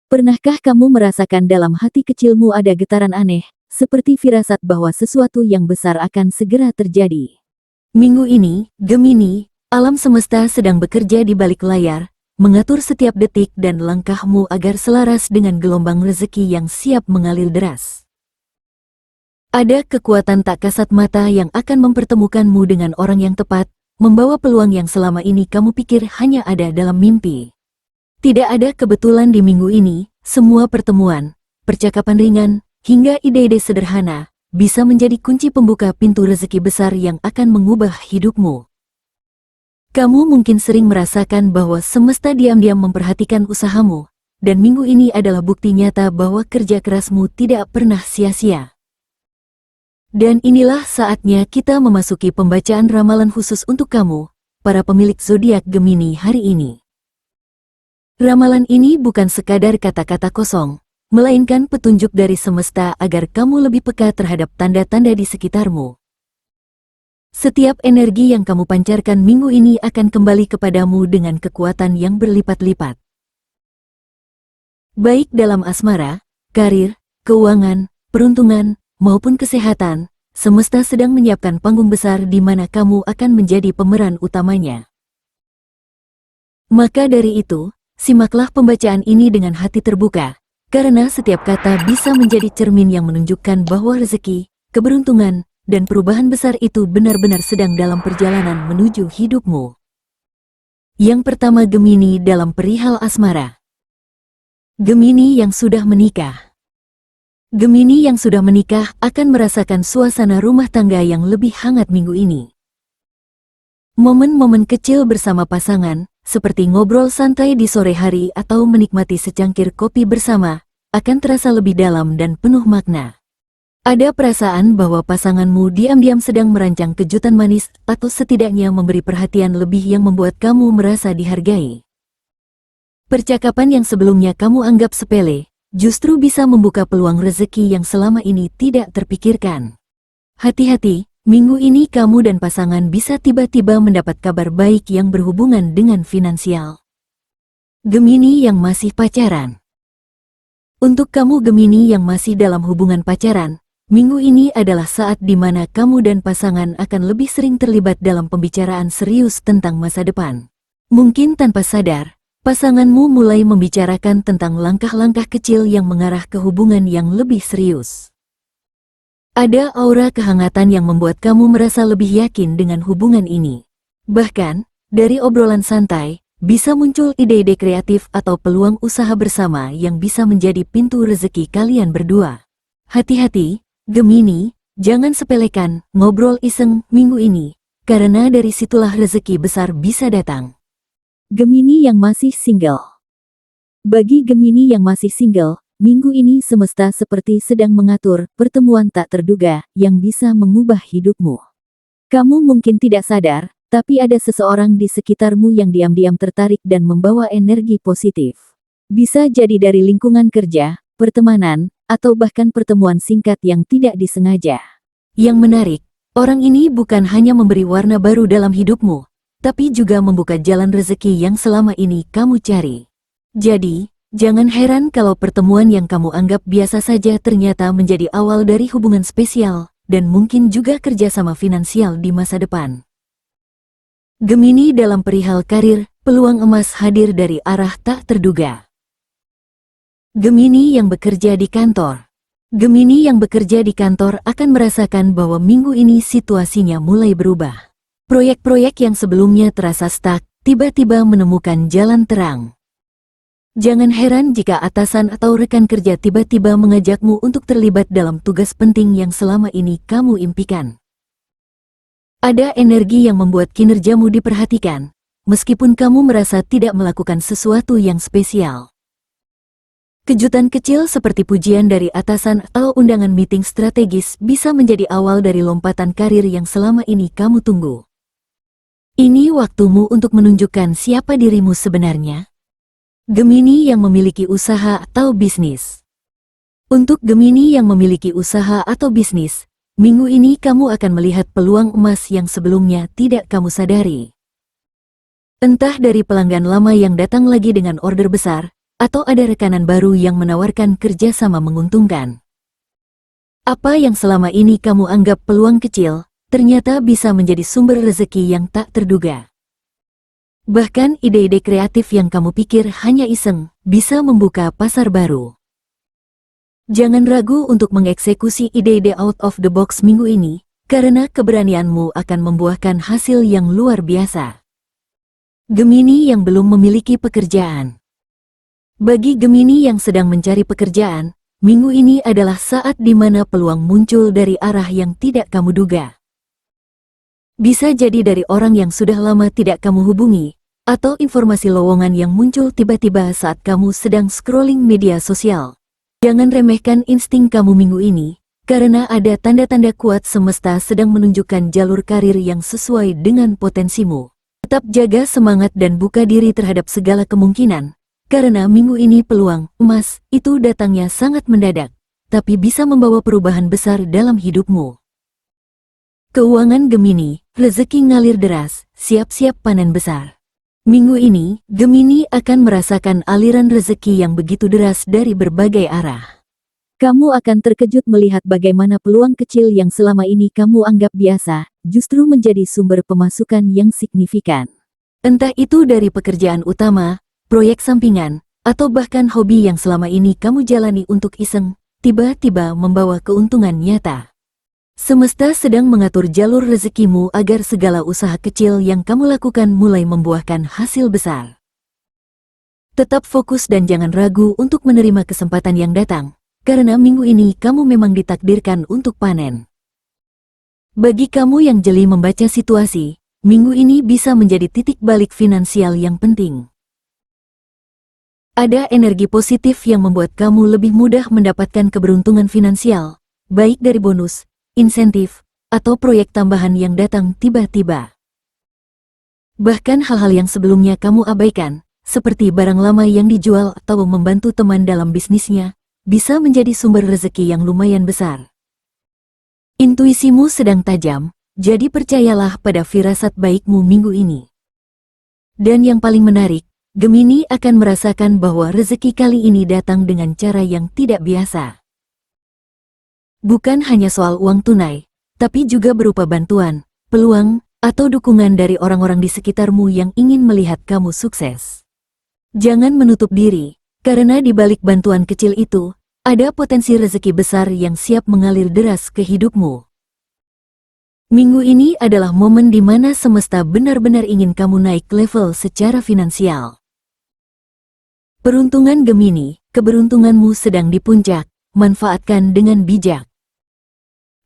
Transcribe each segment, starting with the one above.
Pernahkah kamu merasakan dalam hati kecilmu ada getaran aneh, seperti firasat bahwa sesuatu yang besar akan segera terjadi? Minggu ini, Gemini, alam semesta sedang bekerja di balik layar, mengatur setiap detik dan langkahmu agar selaras dengan gelombang rezeki yang siap mengalir deras. Ada kekuatan tak kasat mata yang akan mempertemukanmu dengan orang yang tepat, membawa peluang yang selama ini kamu pikir hanya ada dalam mimpi. Tidak ada kebetulan di minggu ini, semua pertemuan, percakapan ringan, hingga ide-ide sederhana, bisa menjadi kunci pembuka pintu rezeki besar yang akan mengubah hidupmu. Kamu mungkin sering merasakan bahwa semesta diam-diam memperhatikan usahamu, dan minggu ini adalah bukti nyata bahwa kerja kerasmu tidak pernah sia-sia. Dan inilah saatnya kita memasuki pembacaan ramalan khusus untuk kamu, para pemilik zodiak Gemini hari ini. Ramalan ini bukan sekadar kata-kata kosong, melainkan petunjuk dari semesta agar kamu lebih peka terhadap tanda-tanda di sekitarmu. Setiap energi yang kamu pancarkan minggu ini akan kembali kepadamu dengan kekuatan yang berlipat-lipat. Baik dalam asmara, karir, keuangan, peruntungan, maupun kesehatan, semesta sedang menyiapkan panggung besar di mana kamu akan menjadi pemeran utamanya. Maka dari itu, simaklah pembacaan ini dengan hati terbuka, karena setiap kata bisa menjadi cermin yang menunjukkan bahwa rezeki, keberuntungan, dan perubahan besar itu benar-benar sedang dalam perjalanan menuju hidupmu. Yang pertama, Gemini dalam perihal asmara. Gemini yang sudah menikah. Gemini yang sudah menikah akan merasakan suasana rumah tangga yang lebih hangat minggu ini. Momen-momen kecil bersama pasangan, seperti ngobrol santai di sore hari atau menikmati secangkir kopi bersama, akan terasa lebih dalam dan penuh makna. Ada perasaan bahwa pasanganmu diam-diam sedang merancang kejutan manis atau setidaknya memberi perhatian lebih yang membuat kamu merasa dihargai. Percakapan yang sebelumnya kamu anggap sepele, justru bisa membuka peluang rezeki yang selama ini tidak terpikirkan. Hati-hati. Minggu ini kamu dan pasangan bisa tiba-tiba mendapat kabar baik yang berhubungan dengan finansial. Gemini yang masih pacaran. Untuk kamu Gemini yang masih dalam hubungan pacaran, minggu ini adalah saat di mana kamu dan pasangan akan lebih sering terlibat dalam pembicaraan serius tentang masa depan. Mungkin tanpa sadar, pasanganmu mulai membicarakan tentang langkah-langkah kecil yang mengarah ke hubungan yang lebih serius. Ada aura kehangatan yang membuat kamu merasa lebih yakin dengan hubungan ini. Bahkan, dari obrolan santai, bisa muncul ide-ide kreatif atau peluang usaha bersama yang bisa menjadi pintu rezeki kalian berdua. Hati-hati, Gemini, jangan sepelekan ngobrol iseng minggu ini, karena dari situlah rezeki besar bisa datang. Gemini yang masih single. Bagi Gemini yang masih single, minggu ini semesta seperti sedang mengatur pertemuan tak terduga yang bisa mengubah hidupmu. Kamu mungkin tidak sadar, tapi ada seseorang di sekitarmu yang diam-diam tertarik dan membawa energi positif. Bisa jadi dari lingkungan kerja, pertemanan, atau bahkan pertemuan singkat yang tidak disengaja. Yang menarik, orang ini bukan hanya memberi warna baru dalam hidupmu, tapi juga membuka jalan rezeki yang selama ini kamu cari. Jadi, jangan heran kalau pertemuan yang kamu anggap biasa saja ternyata menjadi awal dari hubungan spesial, dan mungkin juga kerjasama finansial di masa depan. Gemini dalam perihal karir, peluang emas hadir dari arah tak terduga. Gemini yang bekerja di kantor. Gemini yang bekerja di kantor akan merasakan bahwa minggu ini situasinya mulai berubah. Proyek-proyek yang sebelumnya terasa stuck, tiba-tiba menemukan jalan terang. Jangan heran jika atasan atau rekan kerja tiba-tiba mengajakmu untuk terlibat dalam tugas penting yang selama ini kamu impikan. Ada energi yang membuat kinerjamu diperhatikan, meskipun kamu merasa tidak melakukan sesuatu yang spesial. Kejutan kecil seperti pujian dari atasan atau undangan meeting strategis bisa menjadi awal dari lompatan karir yang selama ini kamu tunggu. Ini waktumu untuk menunjukkan siapa dirimu sebenarnya. Gemini yang memiliki usaha atau bisnis. Untuk Gemini yang memiliki usaha atau bisnis, minggu ini kamu akan melihat peluang emas yang sebelumnya tidak kamu sadari. Entah dari pelanggan lama yang datang lagi dengan order besar, atau ada rekanan baru yang menawarkan kerjasama menguntungkan. Apa yang selama ini kamu anggap peluang kecil, ternyata bisa menjadi sumber rezeki yang tak terduga. Bahkan ide-ide kreatif yang kamu pikir hanya iseng, bisa membuka pasar baru. Jangan ragu untuk mengeksekusi ide-ide out of the box minggu ini, karena keberanianmu akan membuahkan hasil yang luar biasa. Gemini yang belum memiliki pekerjaan. Bagi Gemini yang sedang mencari pekerjaan, minggu ini adalah saat di mana peluang muncul dari arah yang tidak kamu duga. Bisa jadi dari orang yang sudah lama tidak kamu hubungi, atau informasi lowongan yang muncul tiba-tiba saat kamu sedang scrolling media sosial. Jangan remehkan insting kamu minggu ini, karena ada tanda-tanda kuat semesta sedang menunjukkan jalur karir yang sesuai dengan potensimu. Tetap jaga semangat dan buka diri terhadap segala kemungkinan. Karena minggu ini peluang emas itu datangnya sangat mendadak, tapi bisa membawa perubahan besar dalam hidupmu. Keuangan Gemini, rezeki ngalir deras, siap-siap panen besar. Minggu ini, Gemini akan merasakan aliran rezeki yang begitu deras dari berbagai arah. Kamu akan terkejut melihat bagaimana peluang kecil yang selama ini kamu anggap biasa, justru menjadi sumber pemasukan yang signifikan. Entah itu dari pekerjaan utama, proyek sampingan, atau bahkan hobi yang selama ini kamu jalani untuk iseng, tiba-tiba membawa keuntungan nyata. Semesta sedang mengatur jalur rezekimu agar segala usaha kecil yang kamu lakukan mulai membuahkan hasil besar. Tetap fokus dan jangan ragu untuk menerima kesempatan yang datang, karena minggu ini kamu memang ditakdirkan untuk panen. Bagi kamu yang jeli membaca situasi, minggu ini bisa menjadi titik balik finansial yang penting. Ada energi positif yang membuat kamu lebih mudah mendapatkan keberuntungan finansial, baik dari bonus, insentif, atau proyek tambahan yang datang tiba-tiba. Bahkan hal-hal yang sebelumnya kamu abaikan, seperti barang lama yang dijual atau membantu teman dalam bisnisnya, bisa menjadi sumber rezeki yang lumayan besar. Intuisimu sedang tajam, jadi percayalah pada firasat baikmu minggu ini. Dan yang paling menarik, Gemini akan merasakan bahwa rezeki kali ini datang dengan cara yang tidak biasa. Bukan hanya soal uang tunai, tapi juga berupa bantuan, peluang, atau dukungan dari orang-orang di sekitarmu yang ingin melihat kamu sukses. Jangan menutup diri, karena di balik bantuan kecil itu, ada potensi rezeki besar yang siap mengalir deras ke hidupmu. Minggu ini adalah momen di mana semesta benar-benar ingin kamu naik level secara finansial. Peruntungan Gemini, keberuntunganmu sedang di puncak, manfaatkan dengan bijak.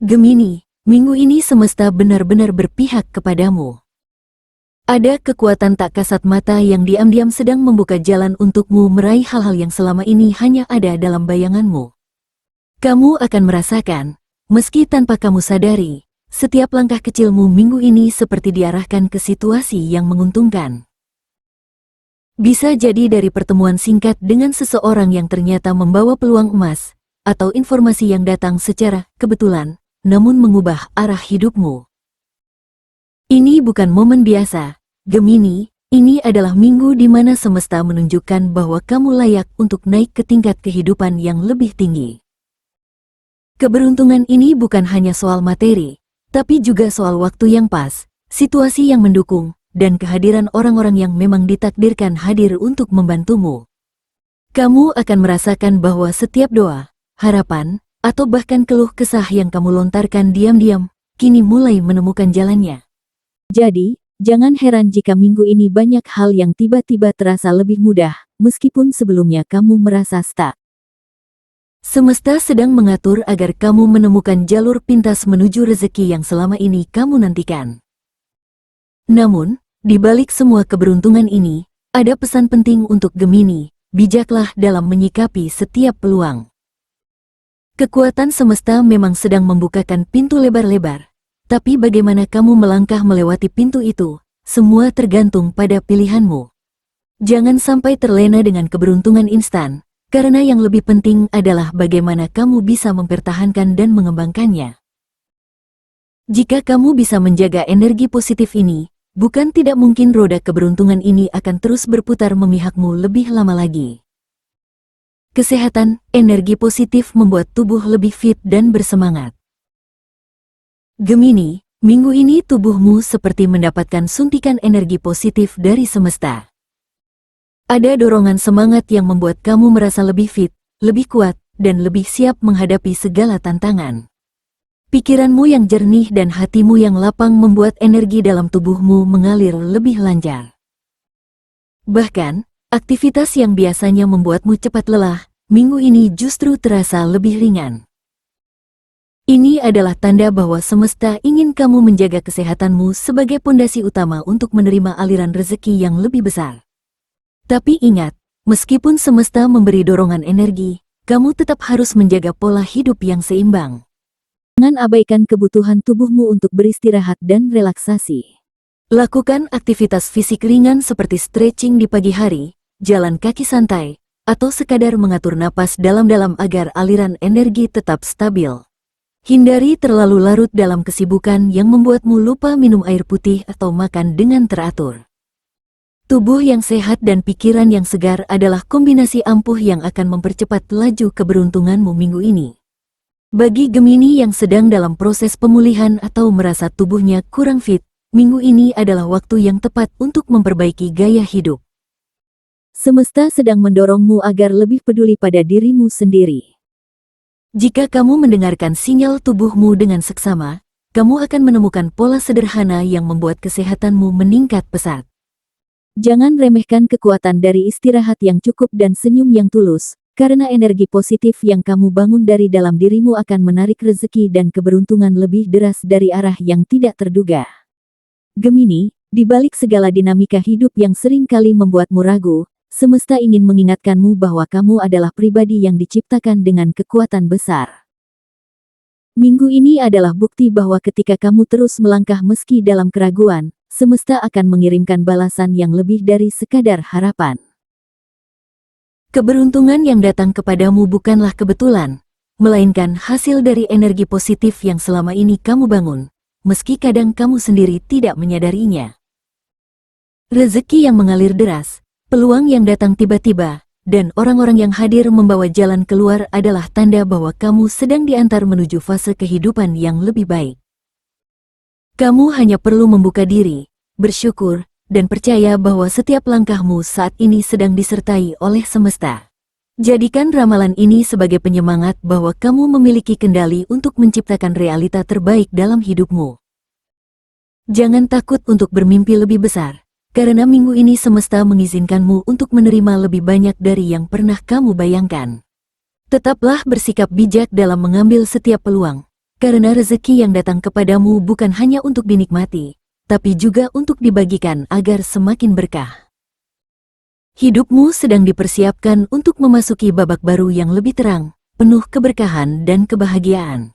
Gemini, minggu ini semesta benar-benar berpihak kepadamu. Ada kekuatan tak kasat mata yang diam-diam sedang membuka jalan untukmu meraih hal-hal yang selama ini hanya ada dalam bayanganmu. Kamu akan merasakan, meski tanpa kamu sadari, setiap langkah kecilmu minggu ini seperti diarahkan ke situasi yang menguntungkan. Bisa jadi dari pertemuan singkat dengan seseorang yang ternyata membawa peluang emas, atau informasi yang datang secara kebetulan, namun mengubah arah hidupmu. Ini bukan momen biasa, Gemini, ini adalah minggu di mana semesta menunjukkan bahwa kamu layak untuk naik ke tingkat kehidupan yang lebih tinggi. Keberuntungan ini bukan hanya soal materi, tapi juga soal waktu yang pas, situasi yang mendukung, dan kehadiran orang-orang yang memang ditakdirkan hadir untuk membantumu. Kamu akan merasakan bahwa setiap doa, harapan, atau bahkan keluh kesah yang kamu lontarkan diam-diam, kini mulai menemukan jalannya. Jadi, jangan heran jika minggu ini banyak hal yang tiba-tiba terasa lebih mudah, meskipun sebelumnya kamu merasa stuck. Semesta sedang mengatur agar kamu menemukan jalur pintas menuju rezeki yang selama ini kamu nantikan. Namun, di balik semua keberuntungan ini, ada pesan penting untuk Gemini, bijaklah dalam menyikapi setiap peluang. Kekuatan semesta memang sedang membukakan pintu lebar-lebar, tapi bagaimana kamu melangkah melewati pintu itu, semua tergantung pada pilihanmu. Jangan sampai terlena dengan keberuntungan instan, karena yang lebih penting adalah bagaimana kamu bisa mempertahankan dan mengembangkannya. Jika kamu bisa menjaga energi positif ini, bukan tidak mungkin roda keberuntungan ini akan terus berputar memihakmu lebih lama lagi. kesehatan, energi positif membuat tubuh lebih fit dan bersemangat. Gemini, minggu ini tubuhmu seperti mendapatkan suntikan energi positif dari semesta. Ada dorongan semangat yang membuat kamu merasa lebih fit, lebih kuat, dan lebih siap menghadapi segala tantangan. Pikiranmu yang jernih dan hatimu yang lapang membuat energi dalam tubuhmu mengalir lebih lancar. Bahkan, aktivitas yang biasanya membuatmu cepat lelah, minggu ini justru terasa lebih ringan. Ini adalah tanda bahwa semesta ingin kamu menjaga kesehatanmu sebagai pondasi utama untuk menerima aliran rezeki yang lebih besar. Tapi ingat, meskipun semesta memberi dorongan energi, kamu tetap harus menjaga pola hidup yang seimbang. Jangan abaikan kebutuhan tubuhmu untuk beristirahat dan relaksasi. Lakukan aktivitas fisik ringan seperti stretching di pagi hari, jalan kaki santai, atau sekadar mengatur napas dalam-dalam agar aliran energi tetap stabil. Hindari terlalu larut dalam kesibukan yang membuatmu lupa minum air putih atau makan dengan teratur. Tubuh yang sehat dan pikiran yang segar adalah kombinasi ampuh yang akan mempercepat laju keberuntunganmu minggu ini. Bagi Gemini yang sedang dalam proses pemulihan atau merasa tubuhnya kurang fit, minggu ini adalah waktu yang tepat untuk memperbaiki gaya hidup. Semesta sedang mendorongmu agar lebih peduli pada dirimu sendiri. Jika kamu mendengarkan sinyal tubuhmu dengan seksama, kamu akan menemukan pola sederhana yang membuat kesehatanmu meningkat pesat. Jangan remehkan kekuatan dari istirahat yang cukup dan senyum yang tulus, karena energi positif yang kamu bangun dari dalam dirimu akan menarik rezeki dan keberuntungan lebih deras dari arah yang tidak terduga. Gemini, di balik segala dinamika hidup yang sering kali membuatmu ragu, semesta ingin mengingatkanmu bahwa kamu adalah pribadi yang diciptakan dengan kekuatan besar. Minggu ini adalah bukti bahwa ketika kamu terus melangkah meski dalam keraguan, semesta akan mengirimkan balasan yang lebih dari sekadar harapan. Keberuntungan yang datang kepadamu bukanlah kebetulan, melainkan hasil dari energi positif yang selama ini kamu bangun, meski kadang kamu sendiri tidak menyadarinya. Rezeki yang mengalir deras, peluang yang datang tiba-tiba, dan orang-orang yang hadir membawa jalan keluar adalah tanda bahwa kamu sedang diantar menuju fase kehidupan yang lebih baik. Kamu hanya perlu membuka diri, bersyukur, dan percaya bahwa setiap langkahmu saat ini sedang disertai oleh semesta. Jadikan ramalan ini sebagai penyemangat bahwa kamu memiliki kendali untuk menciptakan realita terbaik dalam hidupmu. Jangan takut untuk bermimpi lebih besar, karena minggu ini semesta mengizinkanmu untuk menerima lebih banyak dari yang pernah kamu bayangkan. Tetaplah bersikap bijak dalam mengambil setiap peluang, karena rezeki yang datang kepadamu bukan hanya untuk dinikmati, tapi juga untuk dibagikan agar semakin berkah. Hidupmu sedang dipersiapkan untuk memasuki babak baru yang lebih terang, penuh keberkahan dan kebahagiaan.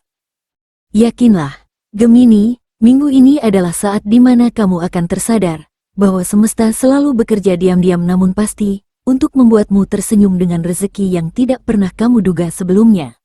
Yakinlah, Gemini, minggu ini adalah saat di mana kamu akan tersadar bahwa semesta selalu bekerja diam-diam namun pasti untuk membuatmu tersenyum dengan rezeki yang tidak pernah kamu duga sebelumnya.